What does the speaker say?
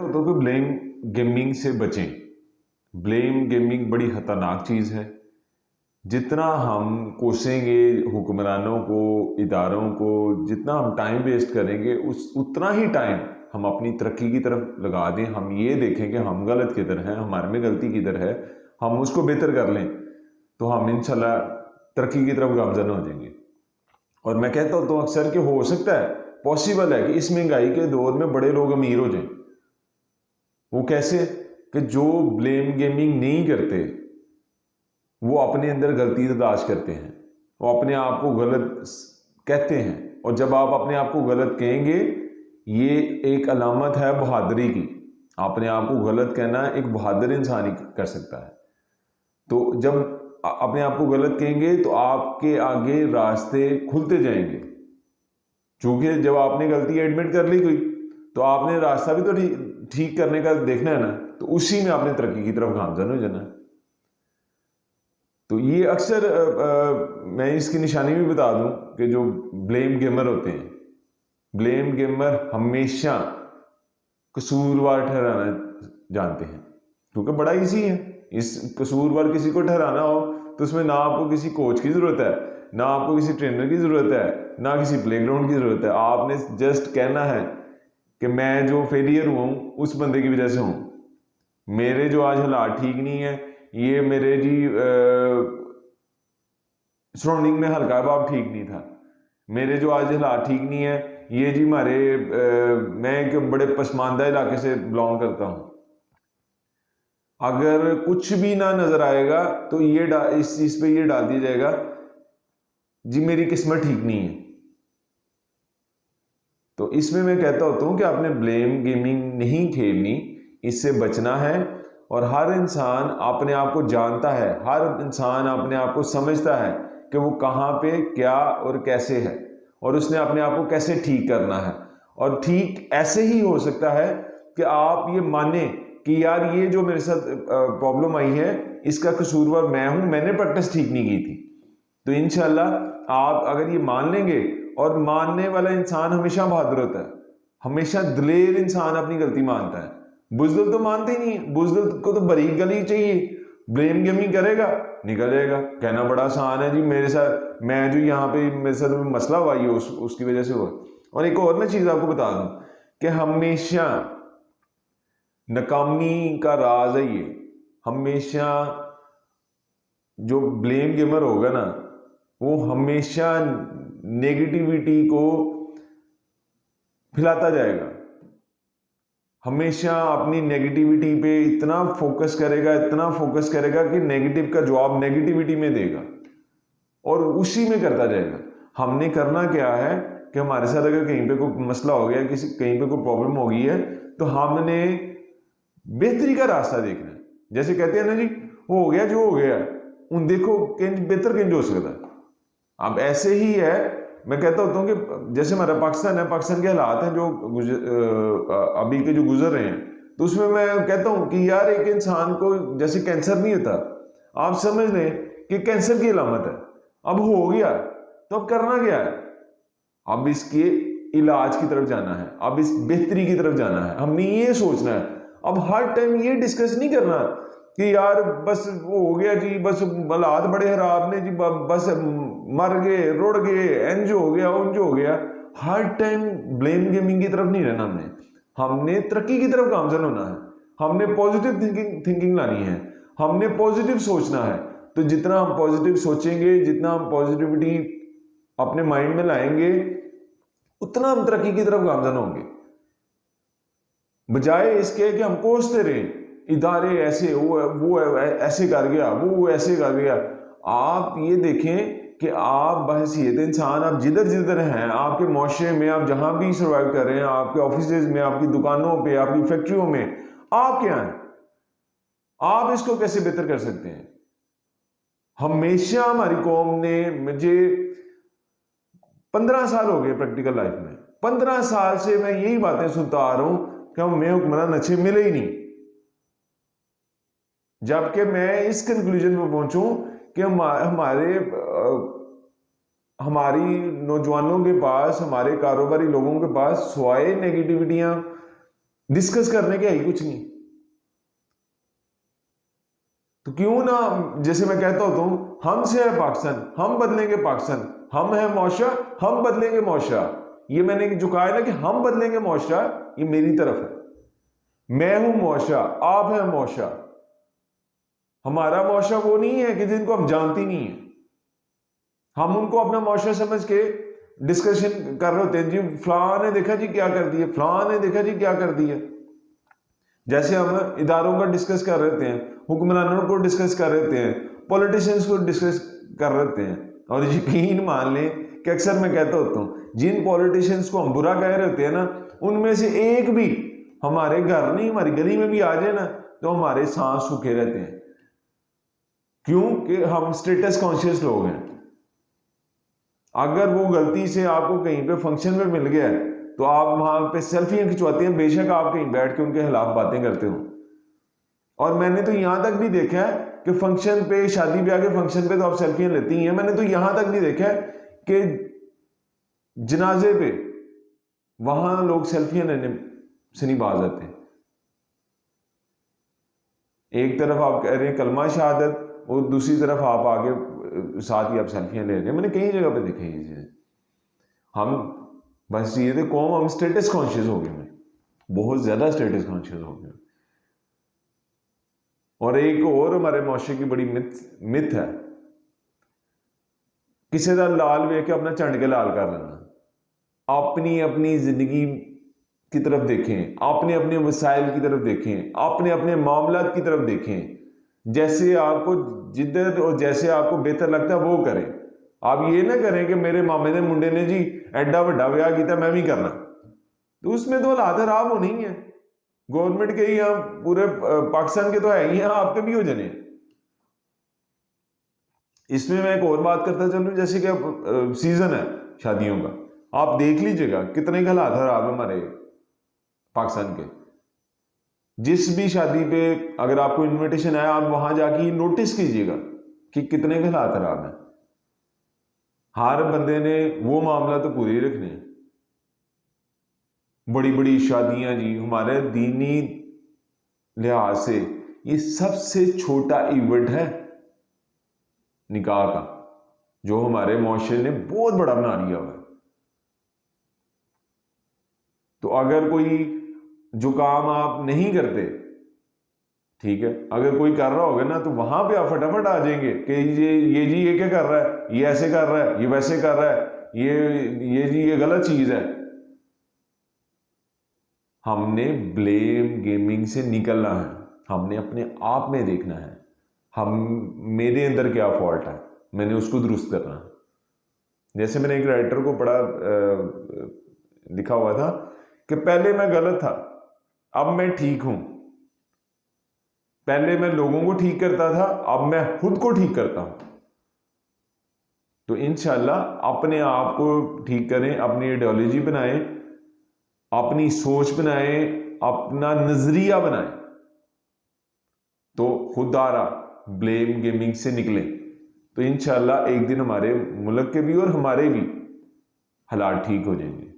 होता हूँ कि ब्लेम गेमिंग से बचें। ब्लेम गेमिंग बड़ी खतरनाक चीज़ है। जितना हम कोसेंगे हुक्मरानों को, इदारों को, जितना हम टाइम वेस्ट करेंगे उतना ही टाइम हम अपनी तरक्की की तरफ लगा दें। हम ये देखें कि हम गलत किधर हैं, हमारे में गलती किधर है, हम उसको बेहतर कर लें, तो हम इंशाल्लाह तरक्की की तरफ गामजन हो जाएंगे। और मैं कहता हूँ तो अक्सर कि हो सकता है, पॉसिबल है कि इस महंगाई के दौर में बड़े लोग अमीर हो जाएं। वो कैसे? कि जो ब्लेम गेमिंग नहीं करते वो अपने अंदर गलती तलाश करते हैं, वो अपने आप को गलत कहते हैं। और जब आप अपने आप को गलत कहेंगे, ये एक अलामत है बहादुरी की। अपने आप को गलत कहना एक बहादुर इंसान ही कर सकता है। तो जब अपने आप को गलत कहेंगे तो आपके आगे रास्ते खुलते जाएंगे। चूंकि जब आपने गलती एडमिट कर ली कोई, तो आपने रास्ता भी तो ठीक करने का देखना है ना, तो उसी में आपने तरक्की की तरफ गामजन हो जाना है। तो ये अक्सर मैं इसकी निशानी भी बता दूं कि जो ब्लेम गेमर होते हैं, ब्लेम गेमर हमेशा कसूरवार ठहराना जानते हैं, क्योंकि बड़ा इजी है। इस कसूरवार किसी को ठहराना हो तो उसमें ना आपको किसी कोच की ज़रूरत है, ना आपको किसी ट्रेनर की ज़रूरत है, ना किसी प्लेग्राउंड की ज़रूरत है। आपने जस्ट कहना है कि मैं जो फेलियर हुआ हूँ उस बंदे की वजह से हूँ, मेरे जो आज हालात ठीक नहीं है, ये मेरे जी सराउंडिंग में हल्का भाव ठीक नहीं था, मेरे जो आज हालात ठीक नहीं है, ये जी हमारे मैं एक बड़े पसमानदा इलाके से बिलोंग करता हूँ। अगर कुछ भी ना नजर आएगा तो ये इस चीज पे ये डाल दिया जाएगा जी मेरी किस्मत ठीक नहीं है। तो इसमें मैं कहता होता हूँ कि आपने ब्लेम गेमिंग नहीं खेलनी, इससे बचना है। और हर इंसान अपने आप को जानता है, हर इंसान अपने आप को समझता है कि वो कहाँ पे क्या और कैसे है, और उसने अपने आप को कैसे ठीक करना है। और ठीक ऐसे ही हो सकता है कि आप ये माने कि यार ये जो मेरे साथ प्रॉब्लम आई है इसका कसूरवार मैं हूं, मैंने प्रैक्टिस ठीक नहीं की थी। तो इंशाल्लाह आप अगर ये मान लेंगे, और मानने वाला इंसान हमेशा बहादुर होता है, हमेशा दिलेर इंसान अपनी गलती मानता है। बुजदिल तो मानते ही नहीं, बुजदिल को तो बरीक गली चाहिए। ब्लेम गेमिंग करेगा, निकल जाएगा। कहना बड़ा आसान है जी, मेरे साथ मैं जो यहाँ पे मेरे साथ मसला हुआ ये उसकी वजह से हुआ। और एक और मैं चीज आपको बता दूं कि हमेशा नाकामी का राज है ये, हमेशा जो ब्लेम गेमर होगा ना वो हमेशा नेगेटिविटी को फैलाता जाएगा, हमेशा अपनी नेगेटिविटी पे इतना फोकस करेगा, इतना फोकस करेगा कि नेगेटिव का जवाब नेगेटिविटी में देगा और उसी में करता जाएगा। हमने करना क्या है कि हमारे साथ अगर कहीं पे कोई मसला हो गया, किसी कहीं पे कोई प्रॉब्लम हो गई है, तो हमने बेहतरी का रास्ता देखना है। जैसे कहते हैं ना जी, वो हो गया जो हो गया, उन देखो बेहतर किंज हो सकता है। अब ऐसे ही है, मैं कहता होता हूँ कि जैसे हमारा पाकिस्तान है, पाकिस्तान के हालात हैं जो अभी के जो गुजर रहे हैं, तो उसमें मैं कहता हूँ कि यार एक इंसान को जैसे कैंसर नहीं होता, आप समझ लें कि कैंसर की अलामत है, अब हो गया तो अब करना क्या है? अब इसके इलाज की तरफ जाना है, अब इस बेहतरी की तरफ जाना है। हमने ये सोचना है, अब हर टाइम ये डिस्कस नहीं करना कि यार बस वो हो गया जी, बस हालात बड़े खराब ने जी, बस मर गए, रुड़ गए, इंज हो गया, उंज हो गया। हर टाइम ब्लेम गेमिंग की तरफ नहीं रहना। हमने तरक्की की तरफ गामजन होना है, हमने पॉजिटिव थिंकिंग लानी है, हमने पॉजिटिव सोचना है। तो जितना हम पॉजिटिव सोचेंगे, जितना हम पॉजिटिविटी अपने माइंड में लाएंगे, उतना हम तरक्की की तरफ गामजन होंगे। बजाय इसके कि हम कोसते रहें, इदारे ऐसे, वो ऐसे कर गया, वो ऐसे कर गया। आप ये देखें कि आप बहसीयत इंसान, आप जिधर जिधर हैं, आपके माशरे में, आप जहां भी सर्वाइव कर रहे हैं, आपके ऑफिस में, आपकी दुकानों पे, आपकी फैक्ट्रियों में, आप क्या हैं? आप इसको कैसे बेहतर कर सकते हैं? हमेशा हमारी कौम ने, मुझे 15 साल हो गए प्रैक्टिकल लाइफ में, 15 साल से मैं यही बातें सुनता आ रहा हूं कि हमें हुक्मरान अच्छे मिले ही नहीं, जबकि मैं इस कंक्लूजन में पहुंचूं कि हमारी नौजवानों के पास, हमारे कारोबारी लोगों के पास सिवाय नेगेटिविटियां डिस्कस करने के है ही कुछ नहीं। तो क्यों ना, जैसे मैं कहता होता हूं, हमसे है पाकिस्तान, हम बदलेंगे पाकिस्तान, हम है मौशा, हम बदलेंगे मौशा। ये मैंने जो कहा है ना कि हम बदलेंगे मौशा, ये मेरी तरफ है। मैं हूं मौशा, आप है मौशा। हमारा मौशा वो नहीं है कि जिनको हम जानती नहीं है, हम उनको अपना मौशा समझ के डिस्कशन कर रहे होते हैं। जी फलां ने देखा जी क्या कर दिया, फलां ने देखा जी क्या कर दिया। जैसे हम इदारों का डिस्कस कर रहे हैं, हुक्मरानों को डिस्कस कर रहे हैं, पॉलिटिशियंस को डिस्कस कर रहे हैं, और यकीन मान लें कि अक्सर मैं कहता होता हूँ, जिन पॉलिटिशियंस को हम बुरा कह रहे होते हैं ना, उनमें से एक भी हमारे घर नहीं, हमारी गली में भी आ जाए ना, तो हमारे सांस सूखे रहते हैं। क्यों? कि हम स्टेटस कॉन्शियस लोग हैं। अगर वो गलती से आपको कहीं पे फंक्शन में मिल गया है, तो आप वहां पे सेल्फियां खिंचवाते हैं, बेशक आप कहीं बैठ के उनके खिलाफ बातें करते हो। और मैंने तो यहां तक भी देखा है कि फंक्शन पे, शादी ब्याह के फंक्शन पे तो आप सेल्फियां लेती ही हैं। मैंने तो यहां तक भी देखा है कि जनाजे पे वहां लोग सेल्फियां लेने से नहीं बाज आते। एक तरफ आप कह रहे हैं कलमा शहादत, और दूसरी तरफ आप आगे साथ ही आप सेल्फियां ले रहे हैं। मैंने कई जगह पे देखा ये चीजें। हम बस ये थे कौम, हम स्टेटस कॉन्शियस हो गए, बहुत ज्यादा स्टेटस कॉन्शियस हो गए। और एक और हमारे मुआशरे की बड़ी मिथ है, किसी का लाल वेख के अपना झंड के लाल कर लेना। अपनी अपनी जिंदगी की तरफ देखें, अपने अपने वसाइल की तरफ देखें, अपने अपने मामलात की तरफ देखें। जैसे आपको जिधर और जैसे आपको बेहतर लगता है वो करें। आप ये ना करें कि मेरे मामे ने मुंडे ने जी एडा वड्डा ब्याह किया, मैं भी करना। तो उसमें तो हालात खराब होनी ही है। गवर्नमेंट के ही, यहाँ पूरे पाकिस्तान के तो है ही, यहाँ आपके भी हो जाने। इसमें मैं एक और बात करता चलूं, जैसे कि सीजन है शादियों का, आप देख लीजिएगा कितने के हालात खराब है हमारे पाकिस्तान के। जिस भी शादी पे अगर आपको इनविटेशन आया, आप वहां जाके नोटिस कीजिएगा कि कितने के हालात खराब है। हर बंदे ने वो मामला तो पूरे ही रखने हैं। बड़ी बड़ी शादियां जी, हमारे दीनी लिहाज से ये सबसे छोटा इवेंट है निकाह का, जो हमारे मुआशरे ने बहुत बड़ा बना लिया हुआ है। तो अगर कोई जो काम आप नहीं करते, ठीक है, अगर कोई कर रहा होगा ना, तो वहां पे आप फटाफट आ जाएंगे कि ये जी ये क्या कर रहा है, ये ऐसे कर रहा है, ये वैसे कर रहा है, ये जी ये गलत चीज है। हमने ब्लेम गेमिंग से निकलना है, हमने अपने आप में देखना है, हम मेरे अंदर क्या फॉल्ट है, मैंने उसको दुरुस्त करना है। जैसे मैंने एक राइटर को पढ़ा, लिखा हुआ था कि पहले मैं गलत था, अब मैं ठीक हूं। पहले मैं लोगों को ठीक करता था, अब मैं खुद को ठीक करता हूं। तो इंशाल्लाह अपने आप को ठीक करें, अपनी आइडियोलॉजी बनाएं, अपनी सोच बनाएं, अपना नजरिया बनाएं, तो खुदारा ब्लेम गेमिंग से निकलें। तो इंशाल्लाह एक दिन हमारे मुल्क के भी और हमारे भी हालात ठीक हो जाएंगे।